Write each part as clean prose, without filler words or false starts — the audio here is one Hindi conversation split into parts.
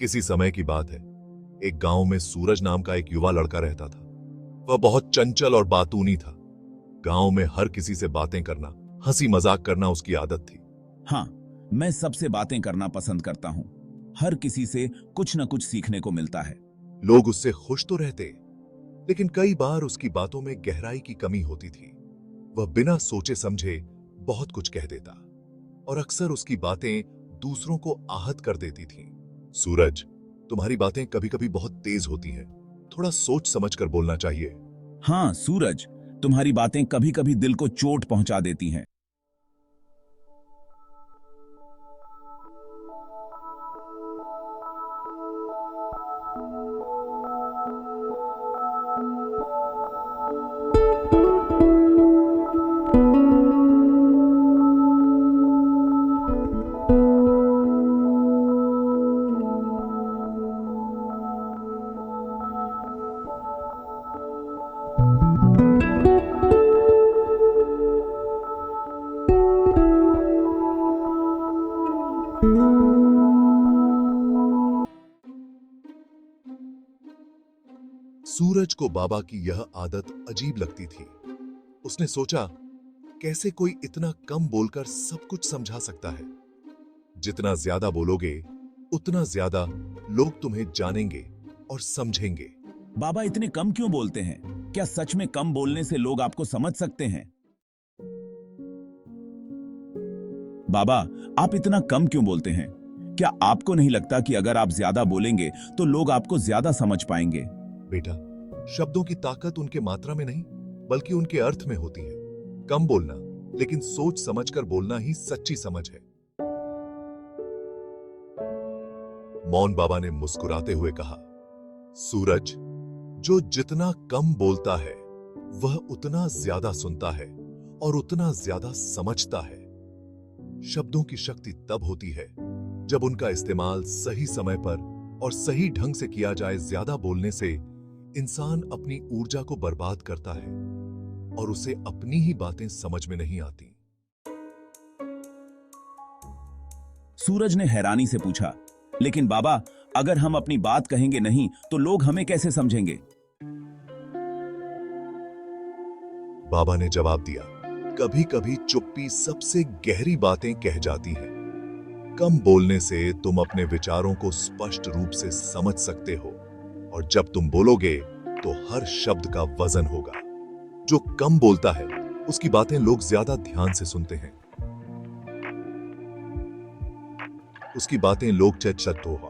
किसी समय की बात है। एक गांव में सूरज नाम का एक युवा लड़का रहता था। वह बहुत चंचल और बातूनी था। गांव में हर किसी से बातें करना, हंसी मजाक करना उसकी आदत थी। हाँ, मैं सबसे बातें करना पसंद करता हूँ। हर किसी से कुछ न कुछ सीखने को मिलता है। लोग उससे खुश तो रहते, लेकिन कई बार उसकी बातों में गहराई की कमी होती थी। वह बिना सोचे समझे बहुत कुछ कह देता और अक्सर उसकी बातें दूसरों को आहत कर देती थीं। सूरज, तुम्हारी बातें कभी-कभी बहुत तेज होती हैं। थोड़ा सोच समझकर बोलना चाहिए। हाँ सूरज, तुम्हारी बातें कभी कभी दिल को चोट पहुंचा देती हैं। सूरज को बाबा की यह आदत अजीब लगती थी। उसने सोचा, कैसे कोई इतना कम बोलकर सब कुछ समझा सकता है। जितना ज्यादा बोलोगे, उतना ज्यादा लोग तुम्हें जानेंगे और समझेंगे। बाबा इतने कम क्यों बोलते हैं? क्या सच में कम बोलने से लोग आपको समझ सकते हैं? बाबा, आप इतना कम क्यों बोलते हैं? क्या आपको नहीं लगता कि अगर आप ज्यादा बोलेंगे तो लोग आपको ज्यादा समझ पाएंगे? बेटा, शब्दों की ताकत उनके मात्रा में नहीं, बल्कि उनके अर्थ में होती है। कम बोलना, लेकिन सोच समझकर बोलना ही सच्ची समझ है। मौन बाबा ने मुस्कुराते हुए कहा, सूरज, जो जितना कम बोलता है, वह उतना ज्यादा सुनता है और उतना ज्यादा समझता है। शब्दों की शक्ति तब होती है जब उनका इस्तेमाल सही समय पर और सही ढंग से किया जाए। ज्यादा बोलने से इंसान अपनी ऊर्जा को बर्बाद करता है और उसे अपनी ही बातें समझ में नहीं आती। सूरज ने हैरानी से पूछा, लेकिन बाबा, अगर हम अपनी बात कहेंगे नहीं तो लोग हमें कैसे समझेंगे? बाबा ने जवाब दिया, कभी कभी चुप्पी सबसे गहरी बातें कह जाती है। कम बोलने से तुम अपने विचारों को स्पष्ट रूप से समझ सकते हो, और जब तुम बोलोगे तो हर शब्द का वजन होगा। जो कम बोलता है, उसकी बातें लोग ज्यादा ध्यान से सुनते हैं। उसकी बातें लोग चट होगा।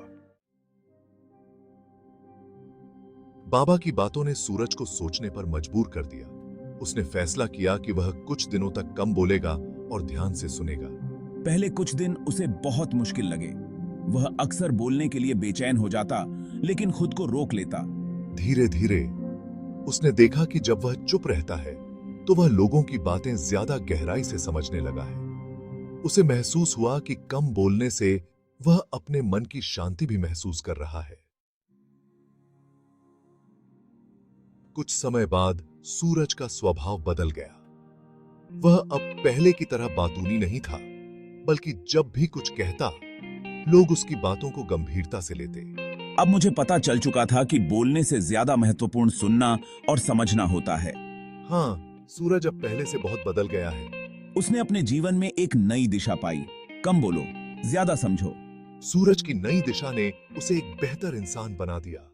बाबा की बातों ने सूरज को सोचने पर मजबूर कर दिया। उसने फैसला किया कि वह कुछ दिनों तक कम बोलेगा और ध्यान से सुनेगा। पहले कुछ दिन उसे बहुत मुश्किल लगे। वह अक्सर बोलने के लिए बेचैन हो जाता, लेकिन खुद को रोक लेता। धीरे धीरे उसने देखा कि जब वह चुप रहता है तो वह लोगों की बातें ज्यादा गहराई से समझने लगा है। उसे महसूस हुआ कि कम बोलने से वह अपने मन की शांति भी महसूस कर रहा है। कुछ समय बाद सूरज का स्वभाव बदल गया। वह अब पहले की तरह बातूनी नहीं था, बल्कि जब भी कुछ कहता, लोग उसकी बातों को गंभीरता से लेते। अब मुझे पता चल चुका था कि बोलने से ज्यादा महत्वपूर्ण सुनना और समझना होता है। हाँ, सूरज अब पहले से बहुत बदल गया है। उसने अपने जीवन में एक नई दिशा पाई। कम बोलो, ज्यादा समझो। सूरज की नई दिशा ने उसे एक बेहतर इंसान बना दिया।